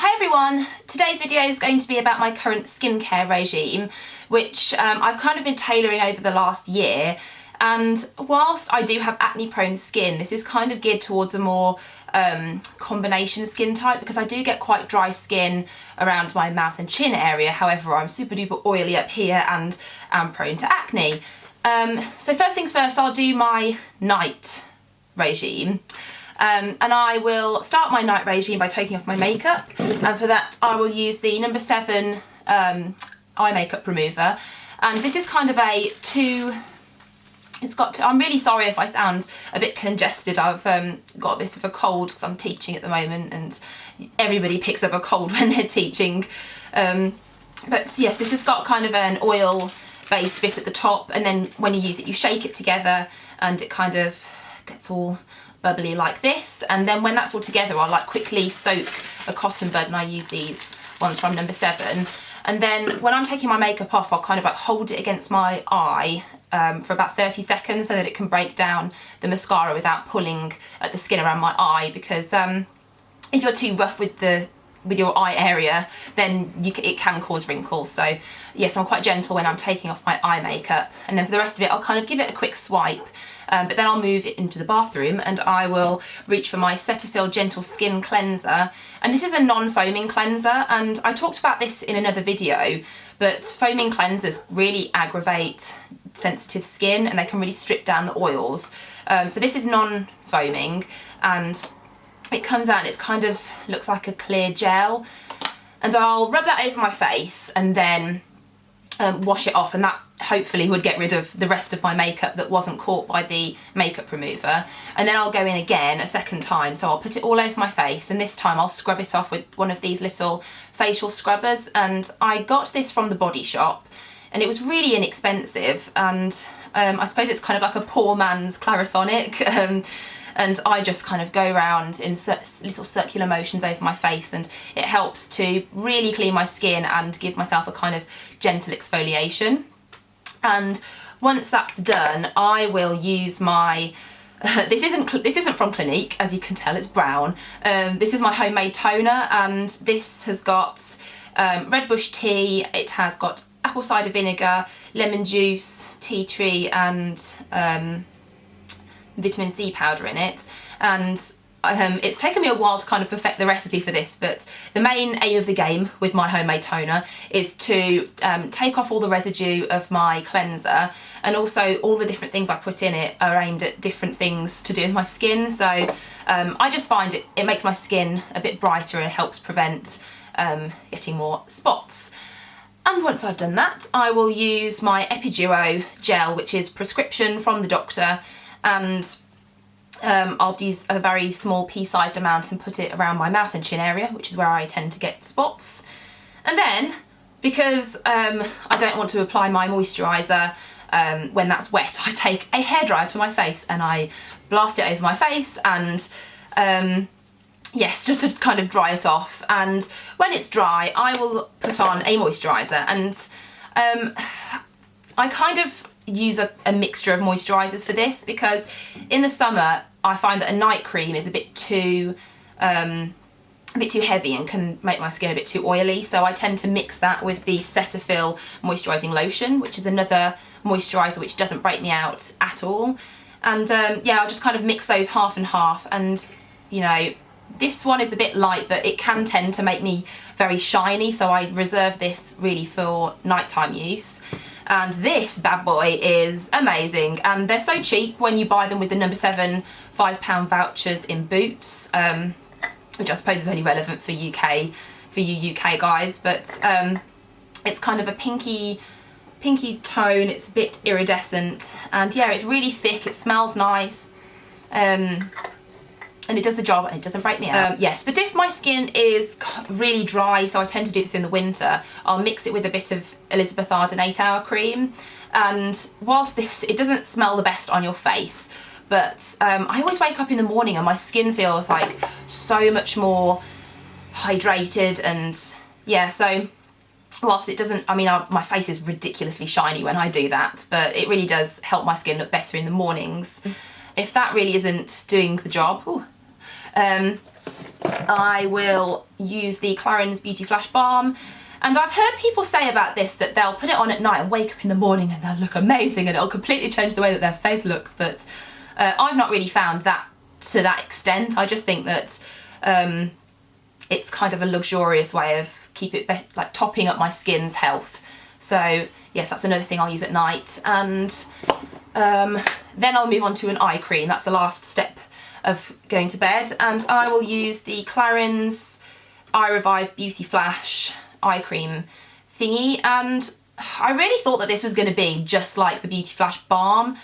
Hi everyone, today's video is going to be about my current skincare regime, which I've kind of been tailoring over the last year. And whilst I do have acne prone skin, this is kind of geared towards a more combination skin type, because I do get quite dry skin around my mouth and chin area. However, I'm super duper oily up here and am prone to acne. So first things first, I'll do my night regime. And I will start my night regime by taking off my makeup, and for that I will use the No. 7 eye makeup remover. And this is kind of a I'm really sorry if I sound a bit congested. I've got a bit of a cold because I'm teaching at the moment, and everybody picks up a cold when they're teaching. But yes, this has got kind of an oil based bit at the top, and then when you use it you shake it together and it kind of gets all bubbly like this. And then when that's all together, I'll like quickly soak a cotton bud, and I use these ones from No. 7. And then when I'm taking my makeup off, I'll kind of like hold it against my eye for about 30 seconds so that it can break down the mascara without pulling at the skin around my eye, because if you're too rough with your eye area, then it can cause wrinkles. So yes, I'm quite gentle when I'm taking off my eye makeup, and then for the rest of it I'll kind of give it a quick swipe. But then I'll move it into the bathroom and I will reach for my Cetaphil Gentle Skin Cleanser. And this is a non-foaming cleanser, and I talked about this in another video, but foaming cleansers really aggravate sensitive skin and they can really strip down the oils. So this is non-foaming, and it comes out and it's kind of looks like a clear gel. And I'll rub that over my face and then wash it off, and that hopefully would get rid of the rest of my makeup that wasn't caught by the makeup remover. And then I'll go in again a second time, so I'll put it all over my face, and this time I'll scrub it off with one of these little facial scrubbers. And I got this from the Body Shop and it was really inexpensive, and I suppose it's kind of like a poor man's Clarisonic. And I just kind of go around in little circular motions over my face, and it helps to really clean my skin and give myself a kind of gentle exfoliation. And once that's done, I will use my this isn't from Clinique, as you can tell, it's brown. This is my homemade toner, and this has got red bush tea, it has got apple cider vinegar, lemon juice, tea tree, and vitamin C powder in it. And it's taken me a while to kind of perfect the recipe for this, but the main aim of the game with my homemade toner is to take off all the residue of my cleanser, and also all the different things I put in it are aimed at different things to do with my skin. So I just find it makes my skin a bit brighter and helps prevent getting more spots. And once I've done that, I will use my Epiduo gel, which is prescription from the doctor, and I'll use a very small pea-sized amount and put it around my mouth and chin area, which is where I tend to get spots. And then, because I don't want to apply my moisturiser when that's wet, I take a hairdryer to my face and I blast it over my face, and yes, just to kind of dry it off. And when it's dry, I will put on a moisturiser, and I kind of use a mixture of moisturisers for this, because in the summer I find that a night cream is a bit too heavy and can make my skin a bit too oily, so I tend to mix that with the Cetaphil moisturising lotion, which is another moisturiser which doesn't break me out at all. And yeah, I'll just kind of mix those half and half. And you know, this one is a bit light, but it can tend to make me very shiny, so I reserve this really for nighttime use. And this bad boy is amazing, and they're so cheap when you buy them with the No. 7 £5 vouchers in Boots, which I suppose is only relevant for you UK guys. But it's kind of a pinky tone, it's a bit iridescent, and yeah, it's really thick, it smells nice, and it does the job and it doesn't break me out. Yes, but if my skin is really dry, so I tend to do this in the winter, I'll mix it with a bit of Elizabeth Arden 8-hour cream. And whilst it doesn't smell the best on your face, but I always wake up in the morning and my skin feels like so much more hydrated. And yeah, so whilst it doesn't, I mean, my face is ridiculously shiny when I do that, but it really does help my skin look better in the mornings. If that really isn't doing the job, I will use the Clarins Beauty Flash Balm. And I've heard people say about this that they'll put it on at night and wake up in the morning and they'll look amazing and it'll completely change the way that their face looks, but I've not really found that to that extent. I just think that it's kind of a luxurious way of like topping up my skin's health. So yes, that's another thing I'll use at night. And then I'll move on to an eye cream. That's the last step of going to bed, and I will use the Clarins Eye Revive Beauty Flash eye cream thingy. And I really thought that this was going to be just like the Beauty Flash Balm,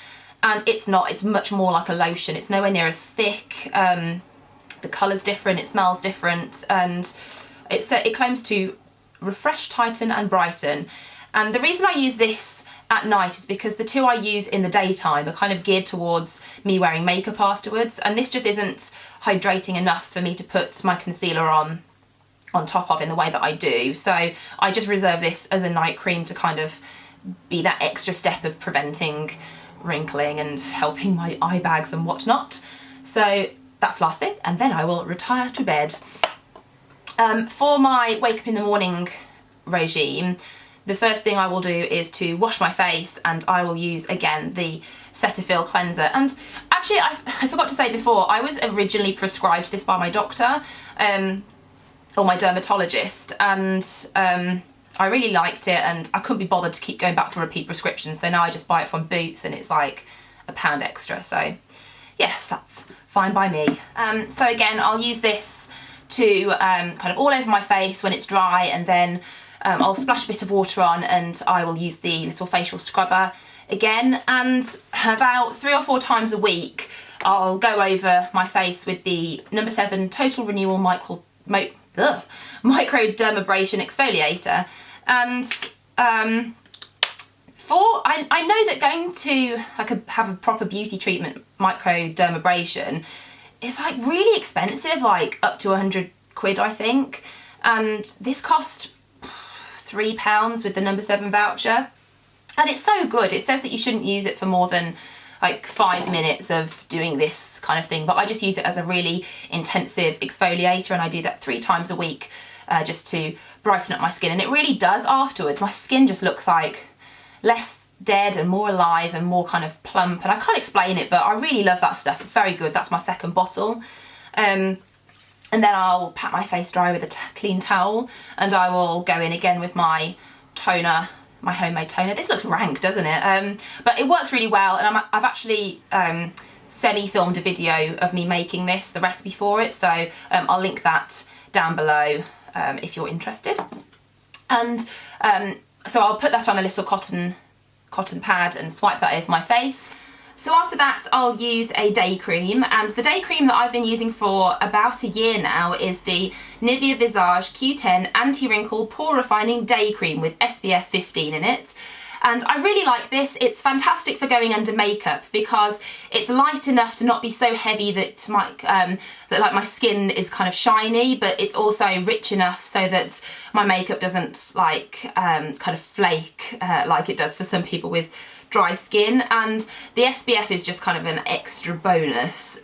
and it's not. It's much more like a lotion. It's nowhere near as thick. The colour's different, it smells different, and it claims to refresh, tighten and brighten. And the reason I use this at night is because the two I use in the daytime are kind of geared towards me wearing makeup afterwards, and this just isn't hydrating enough for me to put my concealer on top of in the way that I do. So I just reserve this as a night cream to kind of be that extra step of preventing wrinkling and helping my eye bags and whatnot. So that's the last thing, and then I will retire to bed. For my wake up in the morning regime, the first thing I will do is to wash my face, and I will use again the Cetaphil cleanser. And actually I forgot to say before, I was originally prescribed this by my doctor or my dermatologist, and I really liked it and I couldn't be bothered to keep going back for repeat prescriptions, so now I just buy it from Boots and it's like £1 extra. So yes, that's fine by me. So again, I'll use this to kind of all over my face when it's dry, and then I'll splash a bit of water on and I will use the little facial scrubber again. And about 3 or 4 times a week, I'll go over my face with the No. 7 Total Renewal Microdermabrasion Exfoliator. And I know that going to have a proper beauty treatment, microdermabrasion, is like really expensive, like up to £100 I think, and this cost £3 with the No. 7 voucher, and it's so good. It says that you shouldn't use it for more than like 5 minutes of doing this kind of thing, but I just use it as a really intensive exfoliator, and I do that 3 times a week just to brighten up my skin, and it really does afterwards. My skin just looks like less dead and more alive and more kind of plump, and I can't explain it, but I really love that stuff. It's very good. That's my second bottle. And then I'll pat my face dry with a clean towel, and I will go in again with my toner, my homemade toner. This looks rank, doesn't it? But it works really well, and I've actually semi-filmed a video of me making this, the recipe for it, so I'll link that down below if you're interested. And so I'll put that on a little cotton pad and swipe that over my face. So after that, I'll use a day cream, and the day cream that I've been using for about a year now is the Nivea Visage Q10 Anti-Wrinkle Pore Refining Day Cream with SPF 15 in it. And I really like this. It's fantastic for going under makeup because it's light enough to not be so heavy that my skin is kind of shiny, but it's also rich enough so that my makeup doesn't kind of flake like it does for some people with dry skin. And the SPF is just kind of an extra bonus.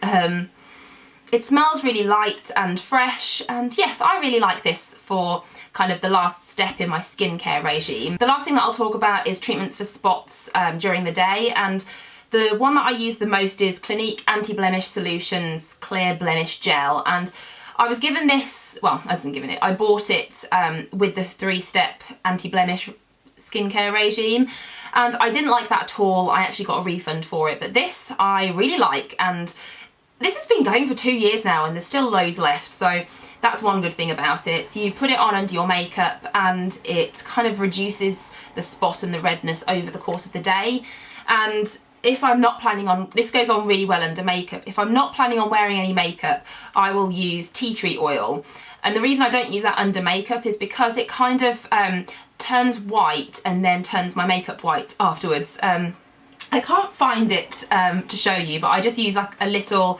It smells really light and fresh, and yes, I really like this for kind of the last step in my skincare regime. The last thing that I'll talk about is treatments for spots during the day, and the one that I use the most is Clinique Anti-Blemish Solutions Clear Blemish Gel. And I was given this, well, I wasn't given it, I bought it with the 3-step anti-blemish skincare regime, and I didn't like that at all. I actually got a refund for it, but this I really like, and this has been going for 2 years now and there's still loads left, so that's one good thing about it. You put it on under your makeup and it kind of reduces the spot and the redness over the course of the day. And if I'm not planning on, this goes on really well under makeup, if I'm not planning on wearing any makeup, I will use tea tree oil. And the reason I don't use that under makeup is because it kind of turns white and then turns my makeup white afterwards. I can't find it to show you, but I just use like a little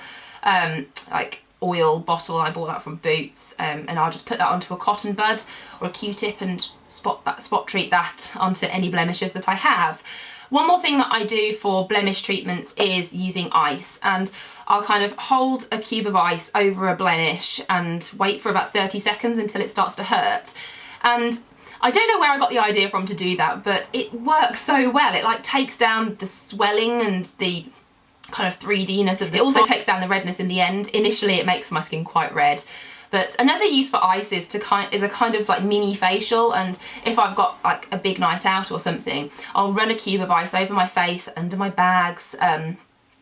oil bottle. I bought that from Boots, and I'll just put that onto a cotton bud or a Q-tip and spot treat that onto any blemishes that I have. One more thing that I do for blemish treatments is using ice, and I'll kind of hold a cube of ice over a blemish and wait for about 30 seconds until it starts to hurt. And I don't know where I got the idea from to do that, but it works so well. It like takes down the swelling and the kind of 3D-ness of the spot. It also takes down the redness in the end. Initially it makes my skin quite red. But another use for ice is a kind of like mini facial, and if I've got like a big night out or something, I'll run a cube of ice over my face, under my bags,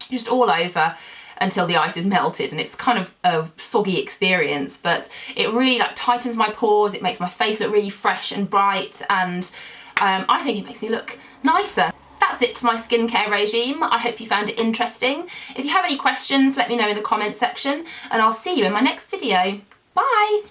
just all over until the ice is melted, and it's kind of a soggy experience, but it really like tightens my pores, it makes my face look really fresh and bright, and I think it makes me look nicer. That's it for my skincare regime. I hope you found it interesting. If you have any questions, let me know in the comments section, and I'll see you in my next video. Bye!